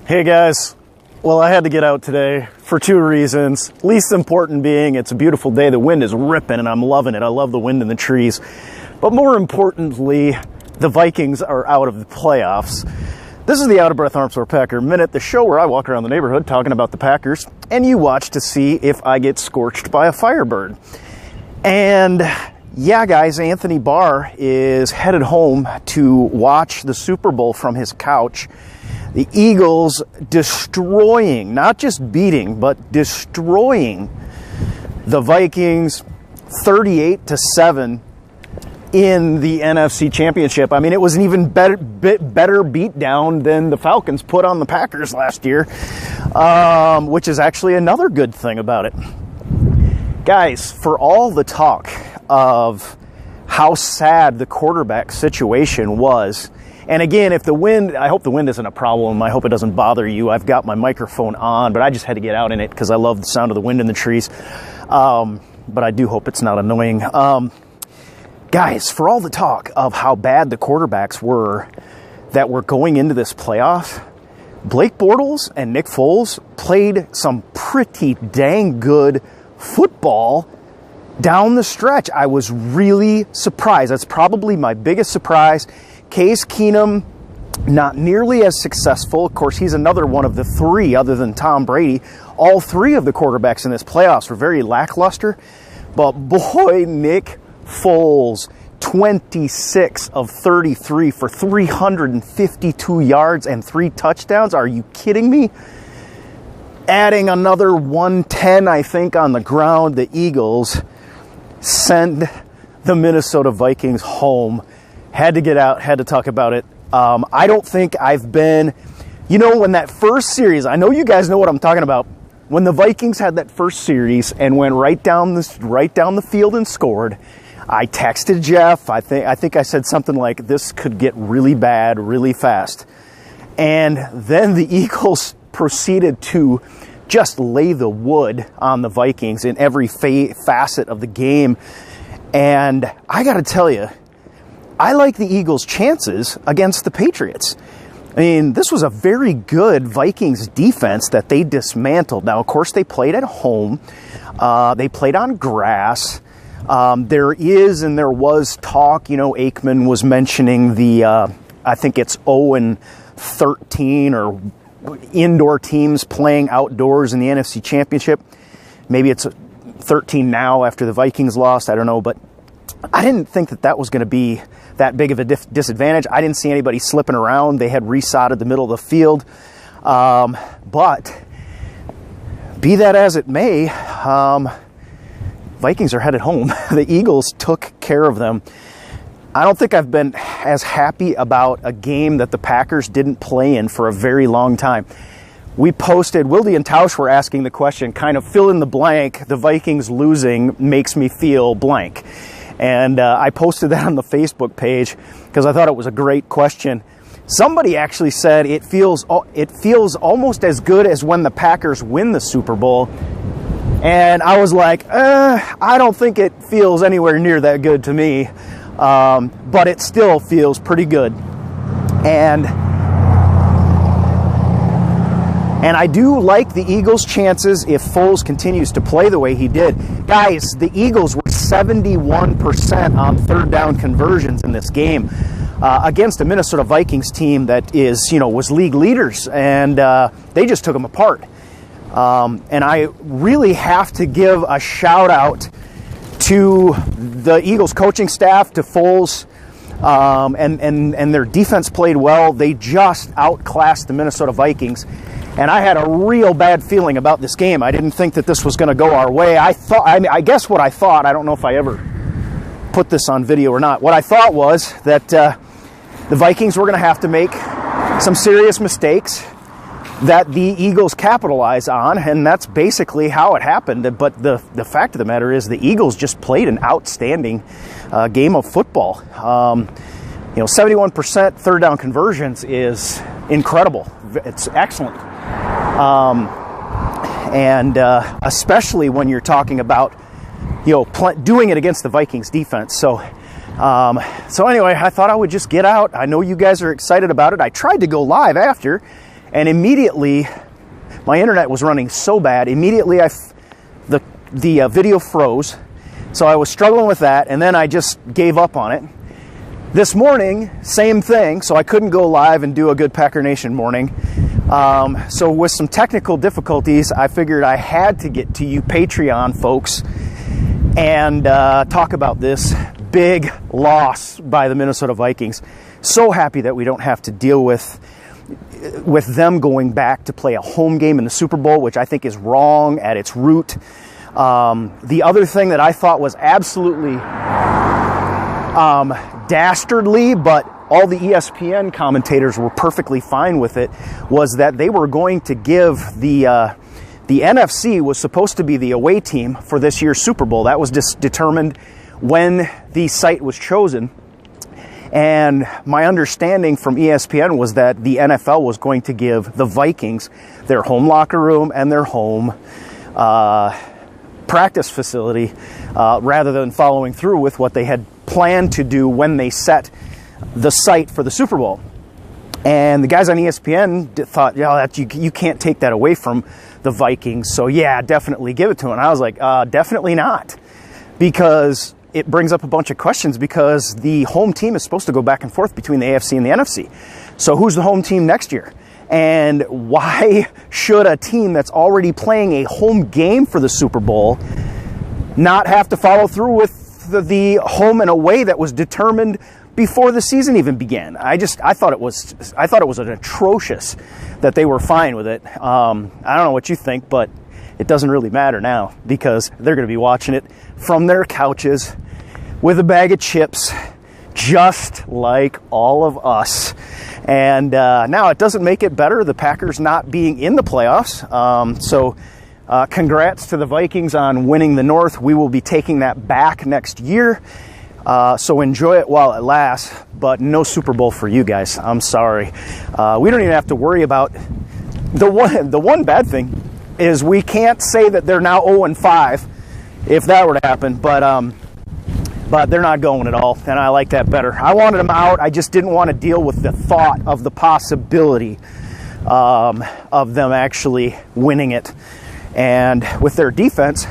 Hey guys, well, I had to get out today for two reasons. Least important being it's a beautiful day, the wind is ripping and I'm loving it. I love the wind in the trees. But more importantly, the Vikings are out of the playoffs. This is the Out of Breath Armsore Packer Minute, the show where I walk around the neighborhood talking about the Packers and you watch to see if I get scorched by a firebird. And yeah, guys, Anthony Barr is headed home to watch the Super Bowl from his couch. The Eagles destroying, not just beating, but destroying the Vikings 38-7 in the NFC Championship. I mean, it was an even better beatdown than the Falcons put on the Packers last year, which is actually another good thing about it. Guys, for all the talk of how sad the quarterback situation was, and again, if the wind, I hope the wind isn't a problem. I hope it doesn't bother you. I've got my microphone on, but I just had to get out in it because I love the sound of the wind in the trees. But I do hope it's not annoying. Guys, for all the talk of how bad the quarterbacks were that were going into this playoff, Blake Bortles and Nick Foles played some pretty dang good football down the stretch. I was really surprised. That's probably my biggest surprise. Case Keenum, not nearly as successful. Of course, he's another one of the three other than Tom Brady. All three of the quarterbacks in this playoffs were very lackluster. But boy, Nick Foles, 26 of 33 for 352 yards and 3 touchdowns. Are you kidding me? Adding another 110, I think, on the ground, the Eagles send the Minnesota Vikings home. Had to get out, had to talk about it. I don't think I've been, when that first series, I know you guys know what I'm talking about. When the Vikings had that first series and went right down the field and scored, I texted Jeff. I think I said something like, this could get really bad really fast. And then the Eagles proceeded to just lay the wood on the Vikings in every facet of the game. And I got to tell you, I like the Eagles' chances against the Patriots. I mean, this was a very good Vikings defense that they dismantled. Now, of course, they played at home. They played on grass. There was talk, Aikman was mentioning I think it's 0-13 or indoor teams playing outdoors in the NFC Championship. Maybe it's 13 now after the Vikings lost. I don't know, but I didn't think that was going to be that big of a disadvantage. I didn't see anybody slipping around. They had resodded the middle of the field. But be that as it may, Vikings are headed home. The Eagles took care of them. I don't think I've been as happy about a game that the Packers didn't play in for a very long time. We posted, Wildy and Tausch were asking the question, kind of fill in the blank, the Vikings losing makes me feel blank. And I posted that on the Facebook page because I thought it was a great question. Somebody actually said it feels almost as good as when the Packers win the Super Bowl. And I was like, I don't think it feels anywhere near that good to me. But it still feels pretty good. And I do like the Eagles' chances if Foles continues to play the way he did. Guys, the Eagles were 71% on third down conversions in this game against a Minnesota Vikings team that was league leaders, and they just took them apart. And I really have to give a shout out to the Eagles coaching staff, to Foles, and their defense played well. They just outclassed the Minnesota Vikings. And I had a real bad feeling about this game. I didn't think that this was going to go our way. I guess what I thought, I don't know if I ever put this on video or not. What I thought was that the Vikings were going to have to make some serious mistakes that the Eagles capitalize on, and that's basically how it happened. But the fact of the matter is the Eagles just played an outstanding game of football. 71% third down conversions is incredible. It's excellent. Especially when you're talking about, doing it against the Vikings defense. So anyway, I thought I would just get out. I know you guys are excited about it. I tried to go live after, and immediately my internet was running so bad. Immediately the video froze, so I was struggling with that, and then I just gave up on it. This morning, same thing, so I couldn't go live and do a good Packer Nation morning. So with some technical difficulties, I figured I had to get to you Patreon folks and talk about this big loss by the Minnesota Vikings. So happy that we don't have to deal with them going back to play a home game in the Super Bowl, which I think is wrong at its root. The other thing that I thought was absolutely dastardly, but all the ESPN commentators were perfectly fine with it, was that they were going to give the NFC was supposed to be the away team for this year's Super Bowl. That was just determined when the site was chosen. And my understanding from ESPN was that the NFL was going to give the Vikings their home locker room and their home practice facility rather than following through with what they had planned to do when they set the site for the Super Bowl. And the guys on ESPN thought, you can't take that away from the Vikings, so yeah, definitely give it to them. And I was like, definitely not, because it brings up a bunch of questions, because the home team is supposed to go back and forth between the AFC and the NFC. So who's the home team next year? And why should a team that's already playing a home game for the Super Bowl not have to follow through with the home and away that was determined before the season even began? I thought it was an atrocious that they were fine with it. I don't know what you think, but it doesn't really matter now, because they're going to be watching it from their couches with a bag of chips, just like all of us. And now it doesn't make it better, the Packers not being in the playoffs. So congrats to the Vikings on winning the North. We will be taking that back next year. So enjoy it while it lasts, but no Super Bowl for you guys. I'm sorry. We don't even have to worry about the one bad thing is we can't say that they're now 0-5 if that were to happen, but they're not going at all, and I like that better. I wanted them out. I just didn't want to deal with the thought of the possibility of them actually winning it. And with their defense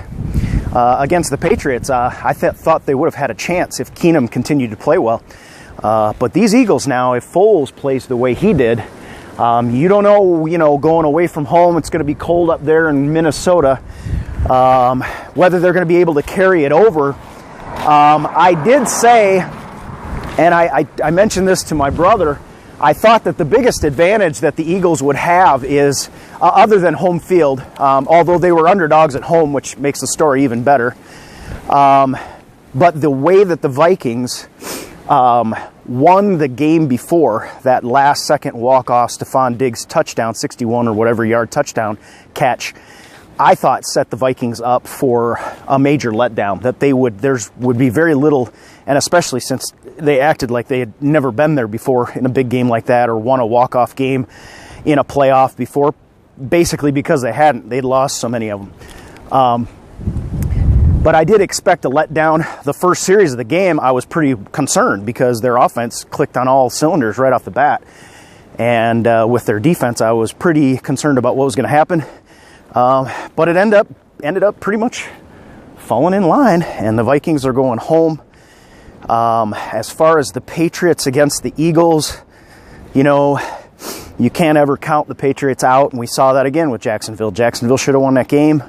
against the Patriots, I thought they would have had a chance if Keenum continued to play well. But these Eagles now, if Foles plays the way he did, you don't know, going away from home, it's going to be cold up there in Minnesota, whether they're going to be able to carry it over. I did say, and I mentioned this to my brother, I thought that the biggest advantage that the Eagles would have is, other than home field, although they were underdogs at home, which makes the story even better, but the way that the Vikings won the game before, that last-second walk-off Stephon Diggs touchdown, 61 or whatever yard touchdown catch, I thought set the Vikings up for a major letdown, that there would be very little, and especially since they acted like they had never been there before in a big game like that, or won a walk-off game in a playoff before, basically because they hadn't. They'd lost so many of them. But I did expect a letdown. The first series of the game, I was pretty concerned because their offense clicked on all cylinders right off the bat. And with their defense, I was pretty concerned about what was going to happen. But it ended up pretty much falling in line, and the Vikings are going home. As far as the Patriots against the Eagles, you can't ever count the Patriots out, and we saw that again with Jacksonville. Jacksonville should have won that game.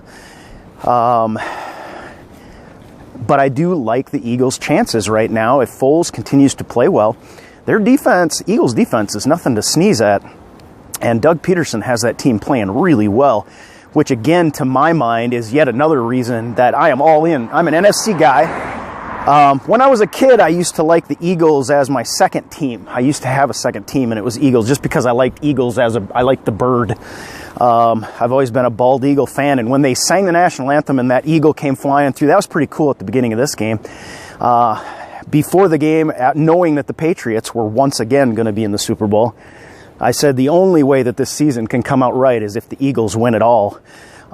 But I do like the Eagles' chances right now. If Foles continues to play well, their defense, Eagles' defense, is nothing to sneeze at. And Doug Peterson has that team playing really well, which again, to my mind, is yet another reason that I am all in. I'm an NFC guy. When I was a kid, I used to like the Eagles as my second team. I used to have a second team, and it was Eagles, just because I liked Eagles I liked the bird. I've always been a bald eagle fan, and when they sang the national anthem and that eagle came flying through, that was pretty cool at the beginning of this game. Before the game, knowing that the Patriots were once again going to be in the Super Bowl, I said the only way that this season can come out right is if the Eagles win it all.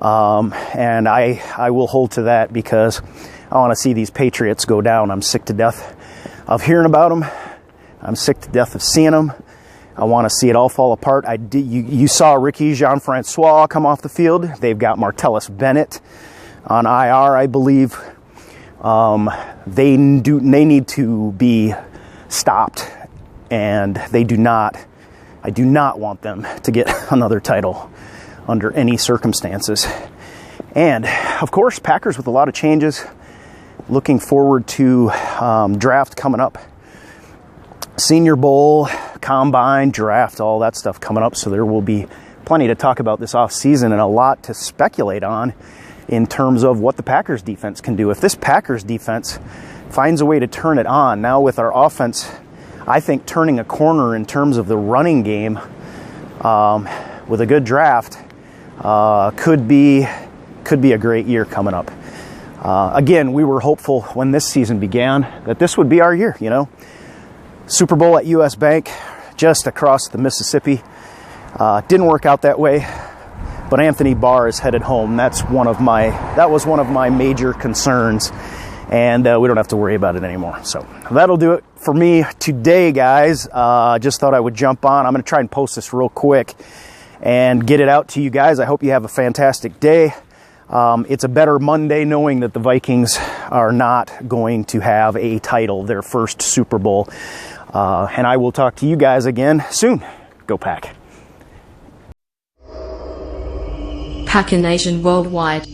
And I will hold to that, because I want to see these Patriots go down. I'm sick to death of hearing about them. I'm sick to death of seeing them. I want to see it all fall apart. You saw Ricky Jean-Francois come off the field. They've got Martellus Bennett on IR, I believe. They need to be stopped, and I do not want them to get another title under any circumstances. And of course, Packers with a lot of changes. Looking forward to draft coming up. Senior Bowl, Combine, draft, all that stuff coming up. So there will be plenty to talk about this offseason and a lot to speculate on in terms of what the Packers defense can do. If this Packers defense finds a way to turn it on, now with our offense, I think turning a corner in terms of the running game with a good draft could be a great year coming up. Again, we were hopeful when this season began that this would be our year, you know. Super Bowl at US Bank, just across the Mississippi. Didn't work out that way, but Anthony Barr is headed home. That was one of my major concerns, and we don't have to worry about it anymore. So that'll do it for me today, guys. Just thought I would jump on. I'm going to try and post this real quick and get it out to you guys. I hope you have a fantastic day. It's a better Monday knowing that the Vikings are not going to have a title, their first Super Bowl. And I will talk to you guys again soon. Go Pack. Packer Nation worldwide.